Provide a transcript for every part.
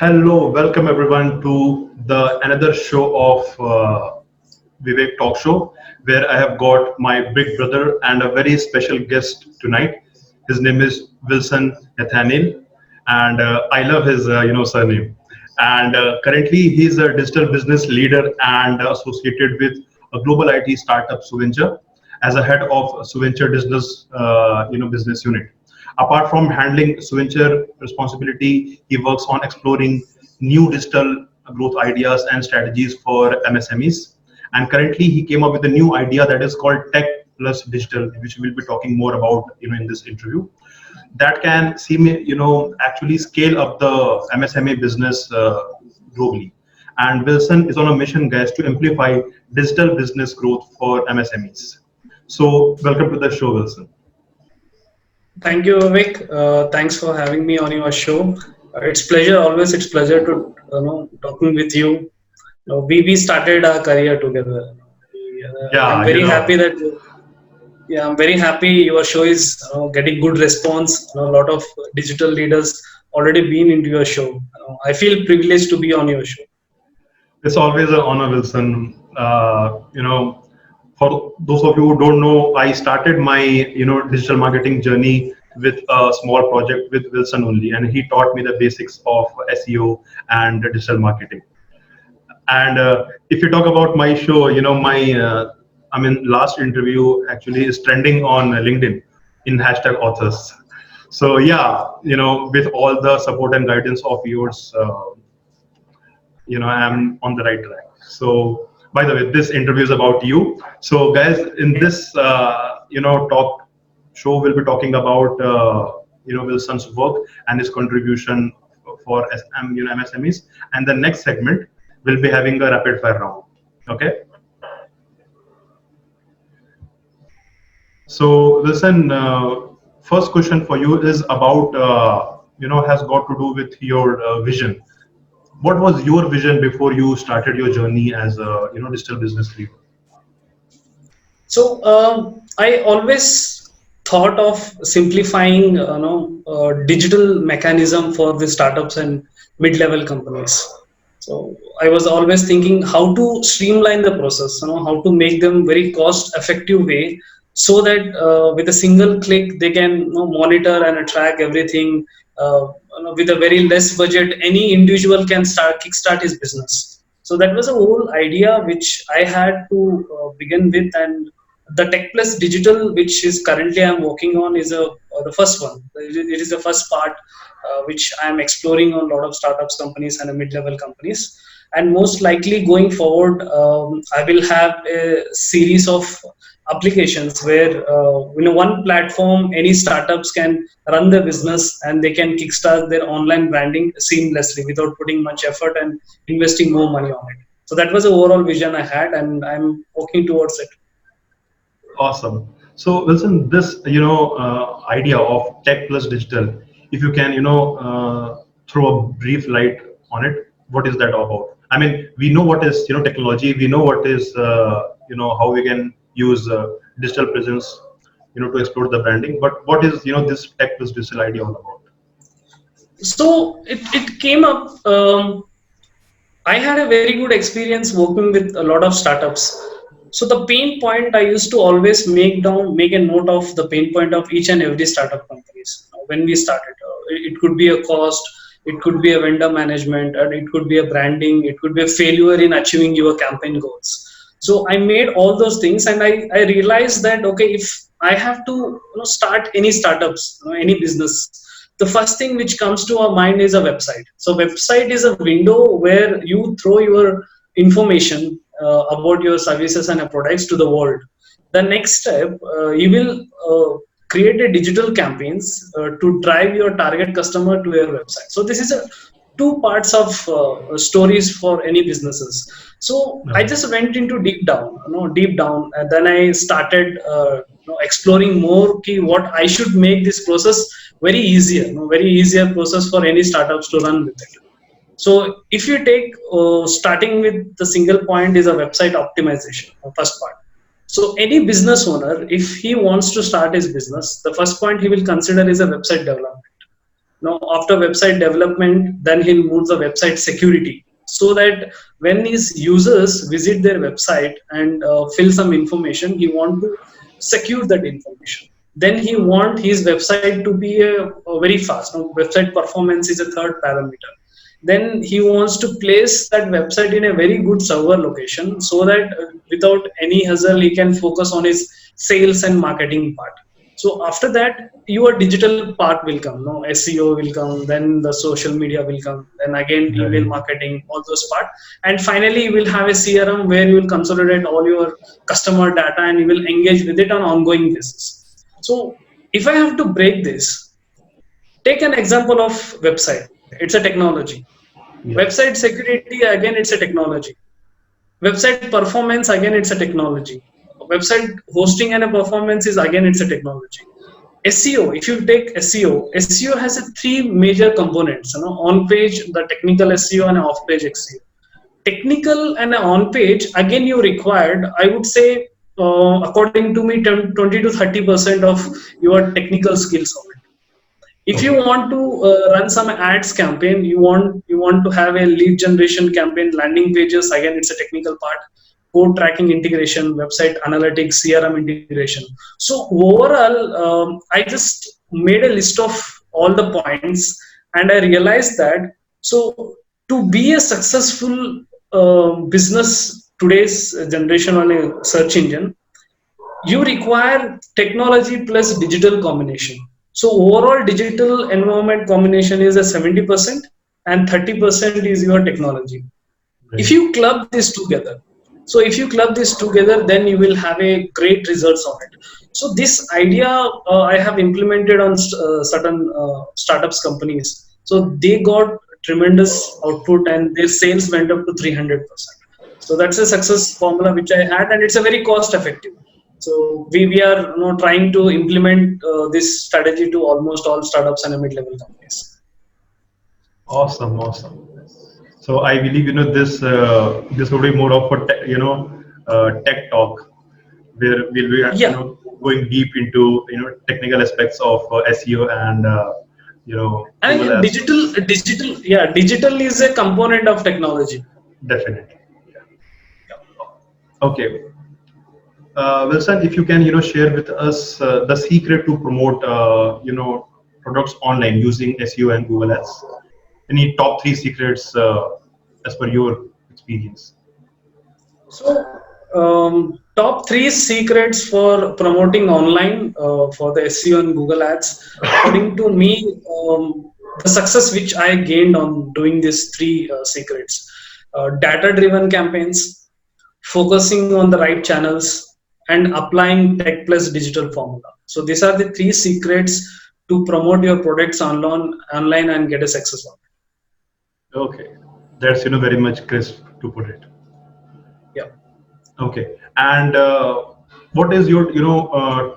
Hello, welcome everyone to the another show of Vivek Talk Show, where I have got my big brother and a very special guest tonight. His name is Wilson Nathaniel, and I love his surname. And currently, he's a digital business leader and associated with a global IT startup, Suventure, as a head of Suventure business unit. Apart from handling Suventure responsibility, he works on exploring new digital growth ideas and strategies for MSMEs. And currently, he came up with a new idea that is called Tech+Digital, which we'll be talking more about, in this interview. That can actually scale up the MSME business globally. And Wilson is on a mission, guys, to amplify digital business growth for MSMEs. So, welcome to the show, Wilson. Thank you, Vivek. Thanks for having me on your show. It's pleasure to talking with you. We started our career together. I'm very happy that I'm very happy your show is getting good response. A lot of digital leaders already been into your show. I feel privileged to be on your show. It's always an honor, Wilson. For those of you who don't know, I started my digital marketing journey with a small project with Wilson only, and he taught me the basics of SEO and digital marketing. And if you talk about my show, last interview actually is trending on LinkedIn in hashtag authors. So yeah, with all the support and guidance of yours, I'm on the right track. So. By the way, this interview is about you. So, guys, in this talk show, we'll be talking about Wilson's work and his contribution for MSMEs. And the next segment, we'll be having a rapid fire round. Okay. So, Wilson, first question for you is about has got to do with your vision. What was your vision before you started your journey as a digital business leader? So I always thought of simplifying digital mechanism for the startups and mid-level companies. So I was always thinking how to streamline the process, how to make them very cost-effective way, so that with a single click they can monitor and track everything. With a very less budget, any individual can kickstart his business. So that was a whole idea which I had to begin with, and the Tech+Digital, which is currently I'm working on, is the first one. It is the first part which I'm exploring on a lot of startups companies and mid-level companies. And most likely going forward, I will have a series of applications where one platform any startups can run their business and they can kickstart their online branding seamlessly without putting much effort and investing more money on it. So that was the overall vision I had, and I'm working towards it. Awesome. So Wilson, this idea of Tech+Digital, if you can throw a brief light on it, what is that about? I mean, we know what is technology, we know what is how we can use digital presence to explore the branding, but what is this Tech+Digital idea all about? So it came up. I had a very good experience working with a lot of startups. So the pain point I used to always make a note of the pain point of each and every startup companies when we started. It could be a cost, it could be a vendor management, and it could be a branding, it could be a failure in achieving your campaign goals. So I made all those things, and I realized that okay, if I have to start any startups, any business, the first thing which comes to our mind is a website. So website is a window where you throw your information about your services and products to the world. The next step, you will create a digital campaigns to drive your target customer to your website. So this is a two parts of stories for any businesses. So I just went into deep down, and then I started exploring more key what I should make this process very easier process for any startups to run with it. So if you take starting with the single point is a website optimization, the first part. So any business owner, if he wants to start his business, the first point he will consider is a website development. Now, after website development, then he'll move the website security, so that when his users visit their website and fill some information, he want to secure that information. Then he want his website to be a very fast. Now, website performance is a third parameter. Then he wants to place that website in a very good server location, so that without any hassle he can focus on his sales and marketing part. So after that, your digital part will come. No, SEO will come, then the social media will come, then again email Right. marketing, all those part, and finally you will have a CRM where you will consolidate all your customer data and you will engage with it on ongoing basis. So if I have to break this, take an example of website. It's a technology. Yeah. Website security, again, it's a technology. Website performance, again, it's a technology. Website hosting and a performance is, again, it's a technology. SEO, if you take SEO has a three major components, on page, the technical SEO and off page SEO. Technical and on page, again, you required, I would say, according to me, 20 to 30% of your technical skills of it. If you Okay. want to run some ads campaign, you want to have a lead generation campaign, landing pages, again, it's a technical part. Code tracking integration, website analytics, CRM integration. So overall, I just made a list of all the points, and I realized that, so to be a successful business today's generation on a search engine, you require technology plus digital combination. So overall digital environment combination is a 70%, and 30% is your technology. If Right. you club this together, so if you club this together, then you will have a great results on it. So this idea, I have implemented on certain startups companies. So they got tremendous output and their sales went up to 300%. So that's a success formula which I had, and it's a very cost effective. So we are, trying to implement this strategy to almost all startups and mid-level companies. Awesome. Awesome. So I believe this will be more of a tech talk where we'll be Yeah. going deep into technical aspects of SEO and And Google again, Ads. digital is a component of technology. Definitely. Okay. Wilson, if you can share with us the secret to promote products online using SEO and Google Ads. Any top three secrets as per your experience? So, top three secrets for promoting online for the SEO and Google Ads. According to me, the success which I gained on doing these three secrets: data-driven campaigns, focusing on the right channels, and applying tech plus digital formula. So these are the three secrets to promote your products online and get a success on it. Okay, that's very much crisp to put it. Yeah. Okay, and what is your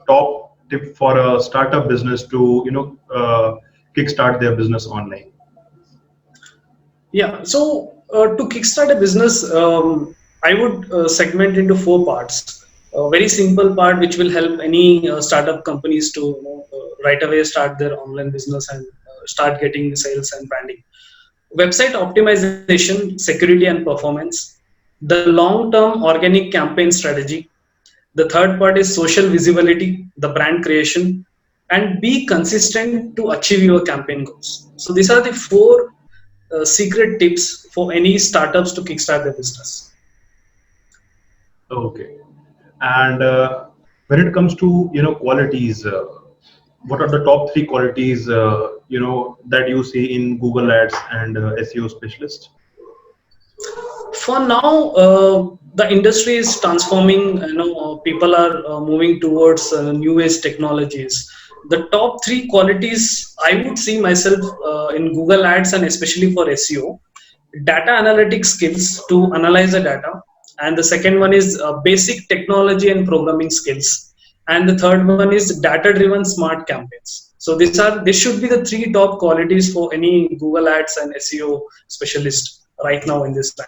top tip for a startup business to kickstart their business online? Yeah. So to kickstart a business, I would segment into four parts. A very simple part which will help any startup companies to right away start their online business and start getting sales and branding. Website optimization, security and performance. The long-term organic campaign strategy. The third part is social visibility, the brand creation, and be consistent to achieve your campaign goals. So these are the four secret tips for any startups to kickstart their business. Okay, and when it comes to qualities, what are the top three qualities that you see in Google Ads and SEO specialist? For now, the industry is transforming. People are moving towards new age technologies. The top three qualities I would see myself in Google Ads, and especially for SEO: data analytics skills to analyze the data, and the second one is basic technology and programming skills, and the third one is data driven smart campaigns. So these should be the three top qualities for any Google Ads and SEO specialist right now in this time.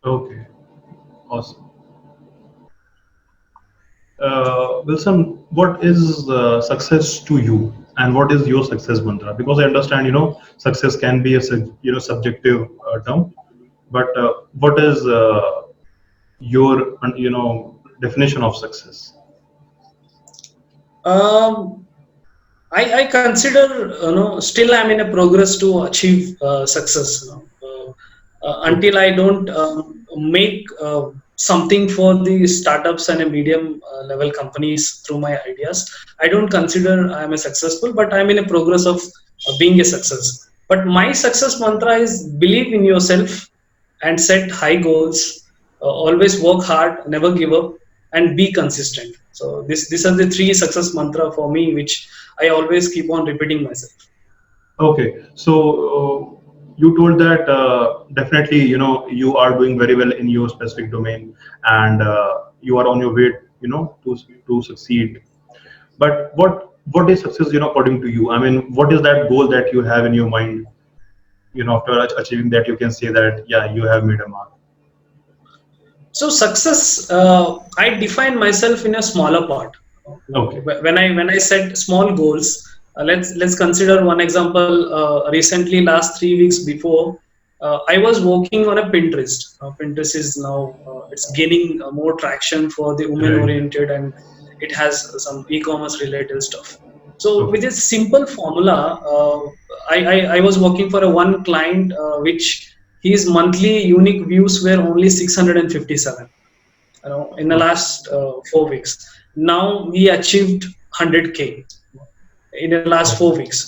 Okay, awesome. Wilson, what is success to you? and what is your success mantra? Because I understand, success can be a subjective term, but what is your definition of success? Um, I consider, still I'm in a progress to achieve success. Okay. Until I don't make something for the startups and a medium level companies through my ideas, I don't consider I'm a successful, but I'm in a progress of being a success. But my success mantra is believe in yourself and set high goals, always work hard, never give up, and be consistent. So these are the three success mantra for me, which I always keep on repeating myself. Okay, so you told that definitely, you are doing very well in your specific domain, and you are on your way, to succeed. But what is success, according to you? I mean, what is that goal that you have in your mind? After achieving that, you can say that, yeah, you have made a mark. So success, I define myself in a smaller part. Okay. When I set small goals, let's consider one example. Recently, last 3 weeks before, I was working on a Pinterest. Pinterest is now it's gaining more traction for the women Right. oriented, and it has some e-commerce related stuff. So with Okay. this simple formula, I was working for a one client, which his monthly unique views were only 657, in the Okay. last 4 weeks. Now he achieved 100K in the last Okay. 4 weeks.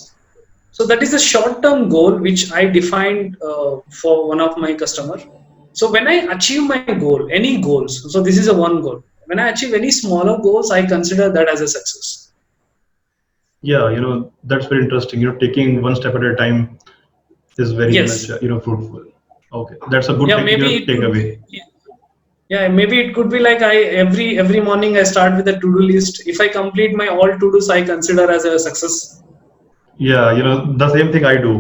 So that is a short-term goal which I defined for one of my customer. So when I achieve my goal, any goals, so this is a one goal. When I achieve any smaller goals, I consider that as a success. Yeah, that's very interesting. Taking one step at a time is very much, Yes. fruitful. Okay, that's a good Yeah, thing, maybe it take could away. be. Yeah, maybe it could be like I every morning I start with a to-do list. If I complete my all to-dos, I consider as a success. Yeah, the same thing I do.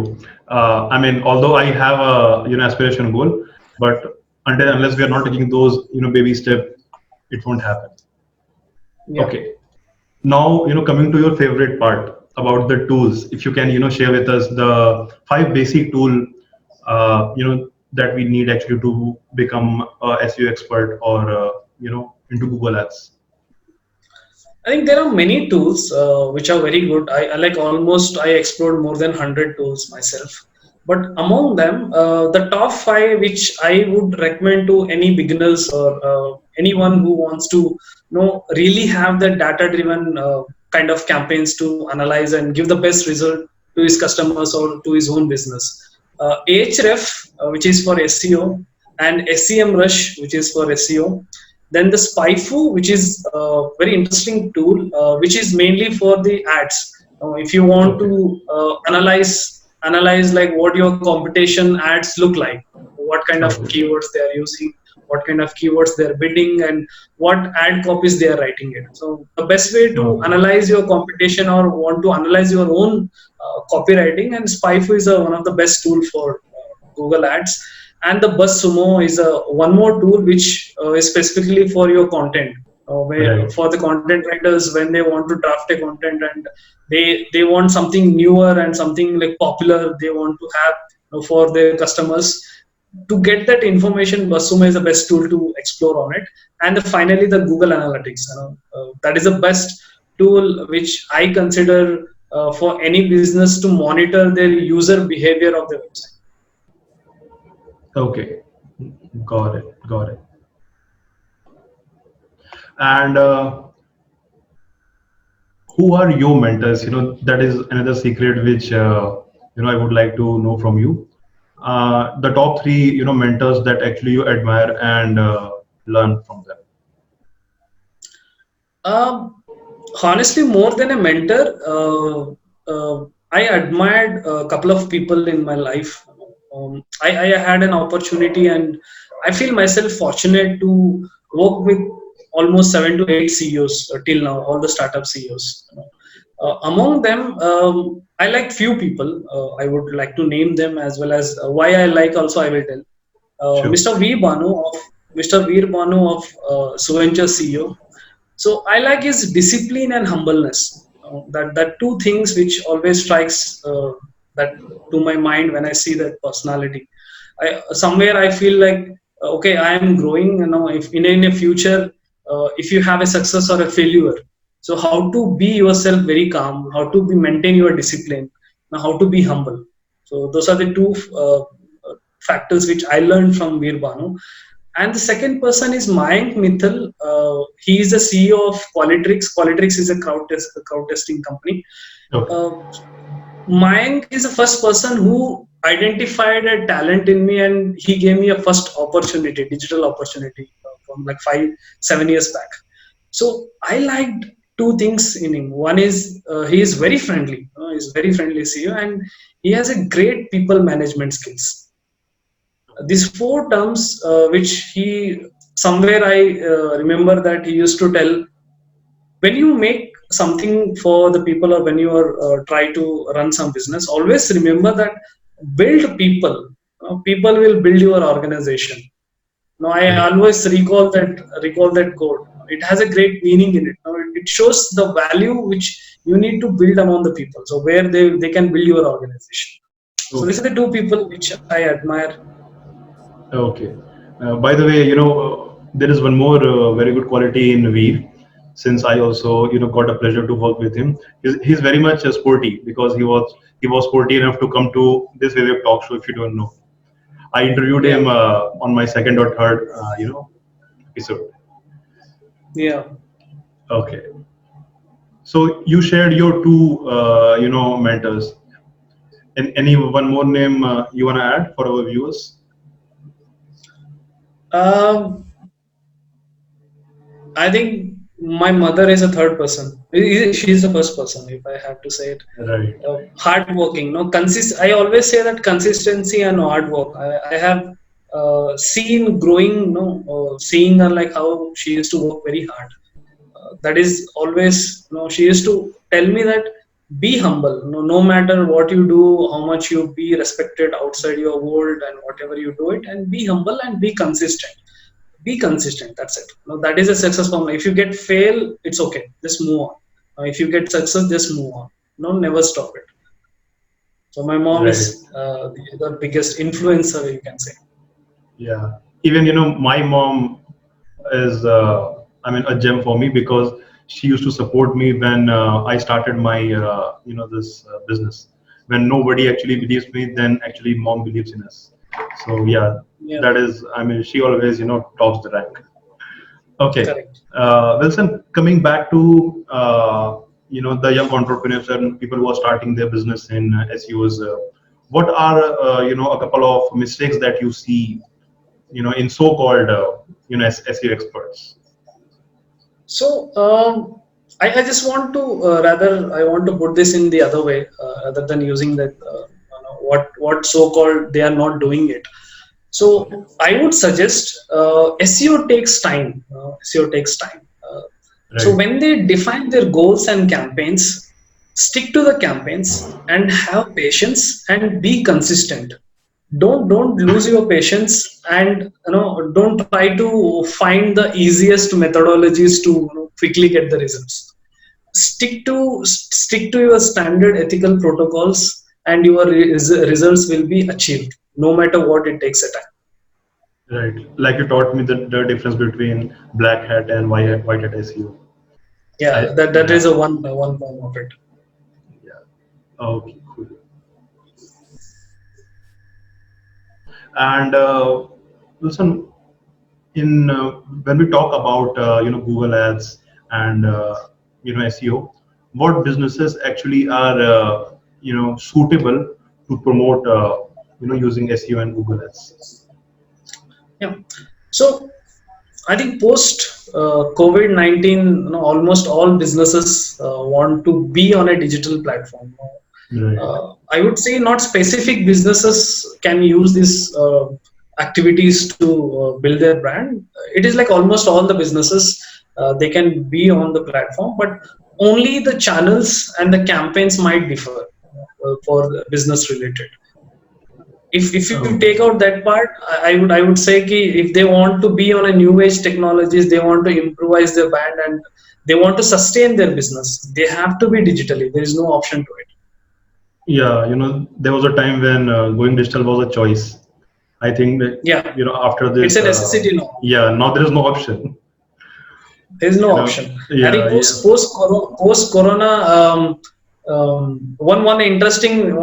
I mean, although I have a aspiration goal, but unless we are not taking those baby step, it won't happen. Yeah. Okay. Now, coming to your favorite part about the tools, if you can, share with us the 5 basic tool, that we need actually to become a SEO expert or, into Google Ads. I think there are many tools which are very good. I like almost I explored more than 100 tools myself. But among them, the top five which I would recommend to any beginners or anyone who wants to really have the data-driven kind of campaigns to analyze and give the best result to his customers or to his own business. Ahref, which is for SEO, and SEM Rush, which is for SEO. Then the SpyFu, which is a very interesting tool, which is mainly for the ads. If you want Okay. to analyze like what your competition ads look like, what kind of Okay. keywords they are using, what kind of keywords they are bidding, and what ad copies they are writing it. So the best way to Okay. analyze your competition or want to analyze your own copywriting, and SpyFu is one of the best tool for Google Ads. And the BuzzSumo is one more tool which is specifically for your content. Where Right. for the content writers, when they want to draft a content and they want something newer and something like popular, they want to have for their customers. To get that information, BuzzSumo is the best tool to explore on it. And finally, the Google Analytics. That is the best tool which I consider for any business to monitor their user behavior of the website. Okay. Got it. Got it. And who are your mentors? That is another secret which I would like to know from you. The top three mentors that actually you admire and learn from them. Um, Honestly, more than a mentor, I admired a couple of people in my life. I had an opportunity, and I feel myself fortunate to work with almost 7 to 8 CEOs till now, all the startup CEOs. Among them, I like few people. I would like to name them as well as why I like. Also, I will tell. Sure. Mr. V Banu of Mr. Veer Banu of Suventure CEO. So I like his discipline and humbleness. That two things which always strikes that to my mind when I see that personality. Somewhere I feel like okay, I am growing. If in a future, if you have a success or a failure, so how to be yourself very calm, how to be maintain your discipline, now how to be humble. So those are the two factors which I learned from Veer Bhanu. And the second person is Mayank Mithal. He is the CEO of Qualitrix. Qualitrix is a crowd testing company. Okay. Uh, Mayank is the first person who identified a talent in me, and he gave me a first opportunity, digital opportunity, from like 5 7 years back. So I liked two things in him. One is he is very friendly. He's very friendly CEO, and he has a great people management skills. These four terms, which he somewhere I remember that he used to tell, when you make something for the people, or when you are try to run some business, always remember that build people. People will build your organization. Now I Right. always recall that quote. It has a great meaning in it. Now it shows the value which you need to build among the people, so where they can build your organization. So these Okay. are the two people which I admire. Okay. By the way, there is one more very good quality in Veer. Since I also, got a pleasure to work with him. He's very much sporty because he was sporty enough to come to this Vivek Talk Show. If you don't know, I interviewed Yeah, him on my second or third, episode. yeah. Okay. So you shared your two, mentors. And any one more name you wanna add for our viewers? um I think my mother is a third person. She's the first person, if I have to say it. Right. Hard working, no consist. I always say that consistency and hard work. I have seen growing, no, seeing her like how she used to work very hard. That is always, she used to tell me that be humble. No matter what you do, how much you be respected outside your world, and whatever you do it, and be humble and be consistent. Be consistent. That's it. That is a success formula. If you get fail, it's okay. Just move on. If you get success, just move on. No, never stop it. So my mom Right. is the biggest influencer, you can say. Yeah. Even my mom is a gem for me because she used to support me when I started my this business. When nobody actually believes me, then actually mom believes in us. So yeah, Yeah, that is, she always tops the rank. Okay, correct. Wilson, coming back to the young entrepreneurs and people who are starting their business in SEOs, what are a couple of mistakes that you see in so-called SEO experts? So I just want to rather I want to put this in the other way, rather than using that what so-called they are not doing it. So I would suggest SEO takes time. SEO takes time. So Right. when they define their goals and campaigns, stick to the campaigns and have patience and be consistent. Don't lose your patience, and don't try to find the easiest methodologies to quickly get the results. Stick to your standard ethical protocols, and your results will be achieved no matter what it takes a time. Right. Like you taught me the difference between black hat and white hat SEO. Yeah, that Yeah. is a one form of it. Yeah. Okay, cool. And listen, in when we talk about Google Ads and SEO, what businesses actually are suitable to promote using SEO and Google Ads? Yeah. So I think post COVID-19, almost all businesses want to be on a digital platform. Right. I would say not specific businesses can use these activities to build their brand. It is like almost all the businesses, they can be on the platform, but only the channels and the campaigns might differ for the business related. If you Oh, take out that part, I would say ki if they want to be on a new age technologies, they want to improvise their brand and they want to sustain their business, they have to be digitally. There is no option to it. yeah, there was a time when going digital was a choice. I think that, Yeah, after it's this, a necessity now. yeah, now there is no option. There is no You know, option. I think yeah, yeah. post corona, one interesting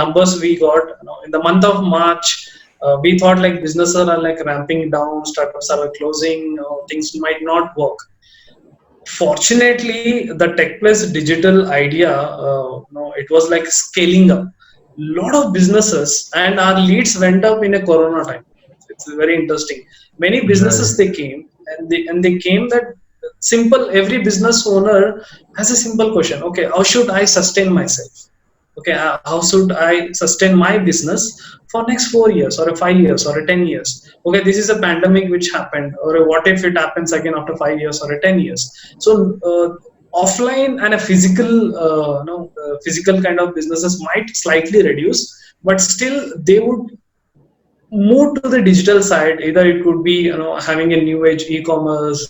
numbers we got, in the month of March. We thought like businesses are like ramping down, startups are closing, things might not work. Fortunately, the Tech Plus Digital idea, it was like scaling up. Lot of businesses and our leads went up in a Corona time. It's very interesting. Many Right. businesses they came and they came that simple. Every business owner has a simple question. Okay, how should I sustain myself? Okay, how should I sustain my business for next 4 years or 5 years or 10 years? Okay, this is a pandemic which happened, or what if it happens again after 5 years or 10 years? So offline and a physical kind of businesses might slightly reduce, but still they would move to the digital side. Either it could be having a new age e-commerce,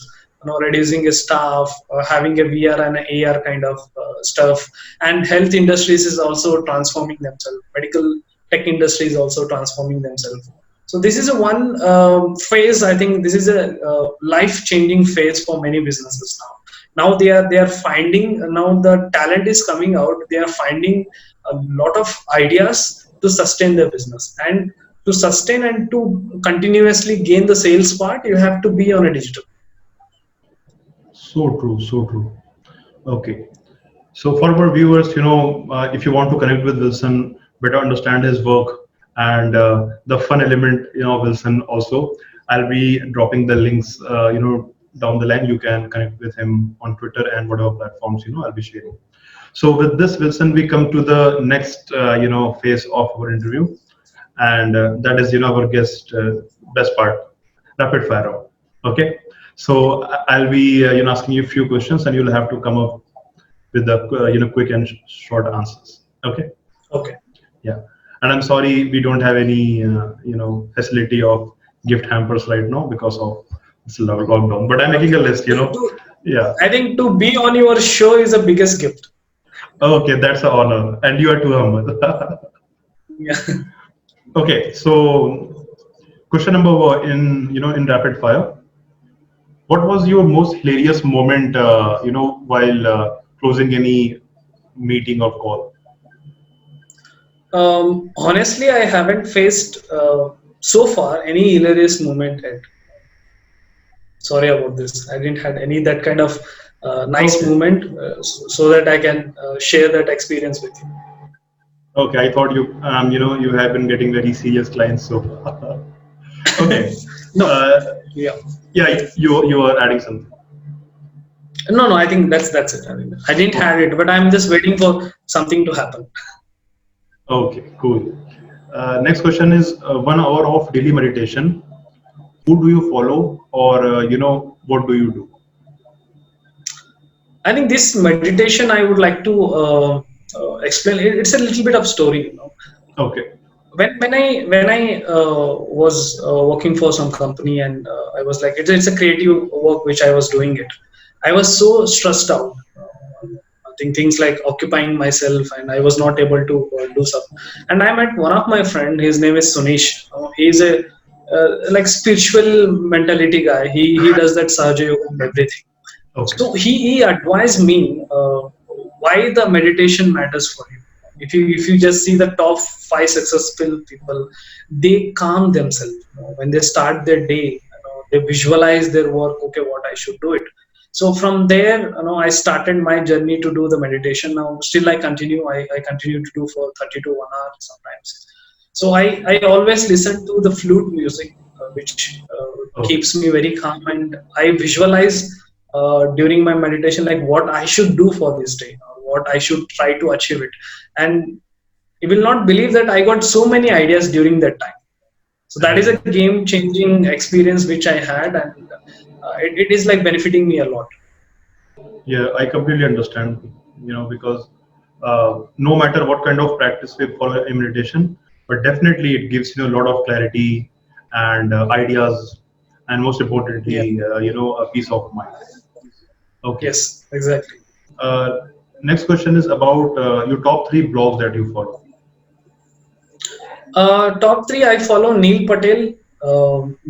reducing a staff, having a VR and a AR kind of stuff. And health industries is also transforming themselves. Medical tech industry is also transforming themselves. So this is a one phase. I think this is a life changing phase for many businesses now. Now they are finding, now the talent is coming out. They are finding a lot of ideas to sustain their business, and to sustain and to continuously gain the sales part, you have to be on a digital. So true, so true. Okay. So for our viewers, if you want to connect with Wilson, better understand his work and the fun element, Wilson also, I'll be dropping the links, down the line. You can connect with him on Twitter and whatever platforms, I'll be sharing. So with this, Wilson, we come to the next, phase of our interview, and that is, our guest best part, rapid fire round. Okay. So I'll be, asking you a few questions, and you'll have to come up with the quick and short answers. Okay. Okay. Yeah. And I'm sorry we don't have any facility of gift hampers right now because of this lockdown. But I'm making a Okay. list. Yeah. I think to be on your show is the biggest gift. Okay, that's an honor, and you are too humble. Yeah. Okay. So question number one, in rapid fire, what was your most hilarious moment? While closing any meeting or call. Honestly, I haven't faced so far any hilarious moment yet. Sorry about this. I didn't had any that kind of nice Okay. moment, so that I can share that experience with you. Okay, I thought you have been getting very serious clients so far. Okay. No. Uh, Yeah. yeah, you are adding something. No, I think that's it. I didn't Okay. have it, but I'm just waiting for something to happen. Okay, cool. Next question is 1 hour of daily meditation. Who do you follow, or what do you do? I think this meditation I would like to explain. It's a little bit of story. Okay. When I was working for some company, and I was like, it's a creative work which I was doing it. I was so stressed out. I think things like occupying myself, and I was not able to do stuff. And I met one of my friend. His name is Sunish. He's a like spiritual mentality guy. He does that Sahaja Yoga and everything. Okay. So he advised me why the meditation matters for you. If you just see the top 5 successful people, they calm themselves. When they start their day, they visualize their work. Okay, what I should do it. So from there, I started my journey to do the meditation. Now still I continue. I continue to do for 30 to 1 hour sometimes. So I always listen to the flute music, which Okay. keeps me very calm, and I visualize during my meditation like what I should do for this day, or what I should try to achieve it. And you will not believe that I got so many ideas during that time. So that is a Right. game changing experience which I had, and it is like benefiting me a lot. Yeah, I completely understand. Because no matter what kind of practice we follow in meditation, but definitely it gives a lot of clarity and ideas, and most Yeah. importantly, a peace of mind. Okay. Yes, exactly. Uh, Next question is about your top three blogs that you follow. Top three, I follow Neil Patel,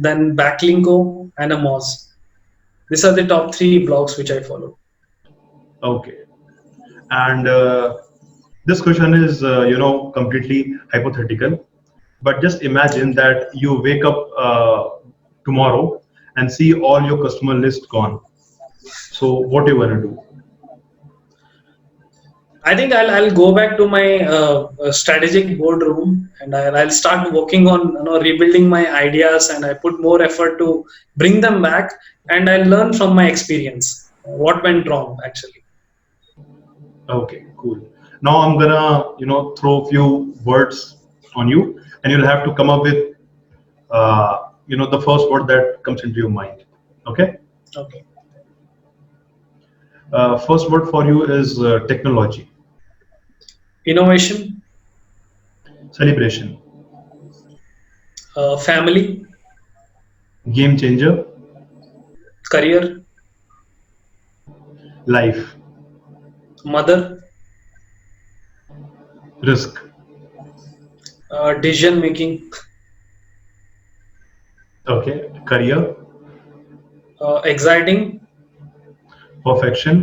then Backlinko, and a Moz. These are the top three blogs which I follow. Okay. And this question is, completely hypothetical. But just imagine that you wake up tomorrow and see all your customer list gone. So what you gonna do? I think I'll go back to my strategic boardroom, and I'll start working on rebuilding my ideas, and I put more effort to bring them back, and I learn from my experience what went wrong actually. Okay, cool. Now I'm gonna, throw a few words on you, and you'll have to come up with, the first word that comes into your mind. Okay. Okay. First word for you is technology, Innovation, celebration, family, game changer, career, life, mother, risk, decision making, okay, career, exciting, perfection,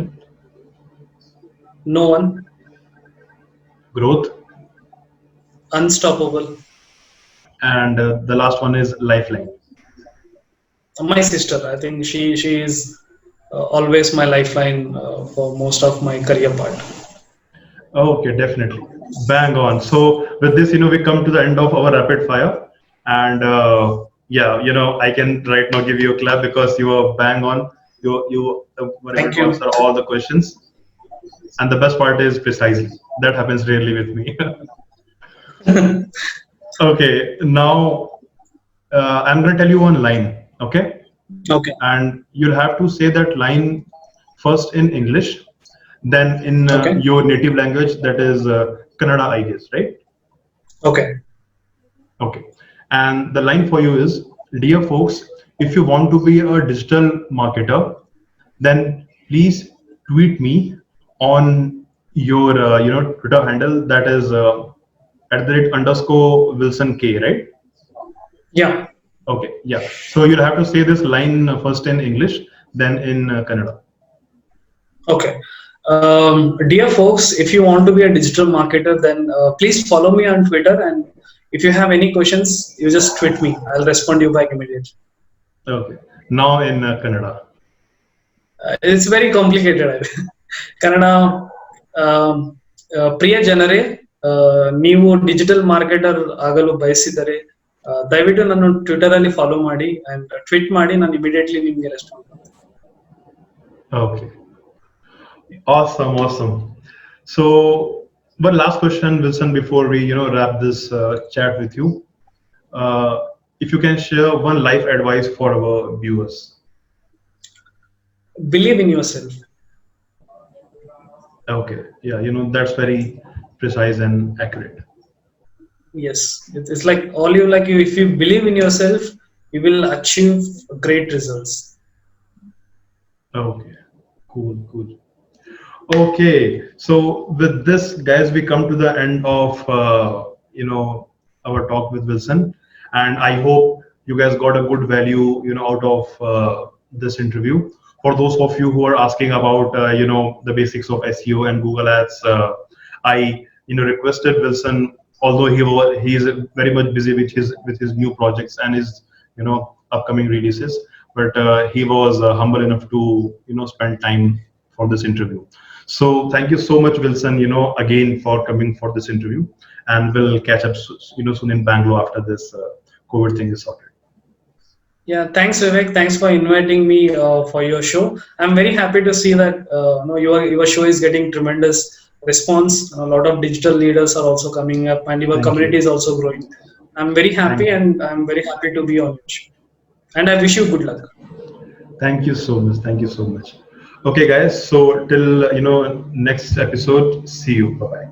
no one, growth, unstoppable. and the last one is lifeline. My sister, I think she is always my lifeline for most of my career part. Okay, definitely. Bang on. So with this, we come to the end of our rapid fire. And yeah, I can right now give you a clap because you are bang on. You were able Thank to you. answer all the questions. And the best part is precisely. That happens rarely with me. Okay, now I'm going to tell you one line. Okay. Okay. And you'll have to say that line first in English, then in Okay. your native language, that is Kannada, I guess, right? Okay. Okay. And the line for you is, dear folks, if you want to be a digital marketer, then please tweet me on your Twitter handle, that is @ Wilson K, right? Yeah. Okay, yeah. So you'll have to say this line first in English, then in Kannada. Okay. Dear folks, if you want to be a digital marketer, then please follow me on Twitter. And if you have any questions, you just tweet me. I'll respond you back immediately. Okay. Now in Kannada. It's very complicated. Kannada ಪ್ರಿಯ ಜನರೇ, ನೀವು digital marketer ಆಗಲು ಬಯಸಿದರೆ ದಯವಿಟ್ಟು ನನ್ನ Twitter ಅಲ್ಲಿ follow ಮಾಡಿ and tweet ಮಾಡಿ, ನಾನು ಇಮಿಡಿಯೇಟ್ಲಿ ನಿಮಗೆ ರೆಸ್ಪಾನ್ಸ್ ಮಾಡ್ತೀನಿ. Okay. Awesome, awesome. So, one last question, Wilson, before we wrap this chat with you. Uh, if you can share one life advice for our viewers. Believe in yourself. Okay, yeah, that's very precise and accurate. Yes, it's like all you like. If you believe in yourself, you will achieve great results. Okay, cool, cool. Okay, so with this, guys, we come to the end of our talk with Wilson, and I hope you guys got a good value out of this interview. For those of you who are asking about the basics of SEO and Google Ads, I requested Wilson, although he is very much busy with his new projects and his upcoming releases, but he was humble enough to spend time for this interview. So thank you so much, Wilson, again for coming for this interview, and we'll catch up soon in Bangalore after this COVID thing is sorted. Yeah, thanks Vivek. Thanks for inviting me for your show. I'm very happy to see that your show is getting tremendous response. A lot of digital leaders are also coming up, and your community is also growing. I'm very happy, and I'm very happy to be on your show. And I wish you good luck. Thank you so much. Thank you so much. Okay, guys. So till next episode. See you. Bye bye.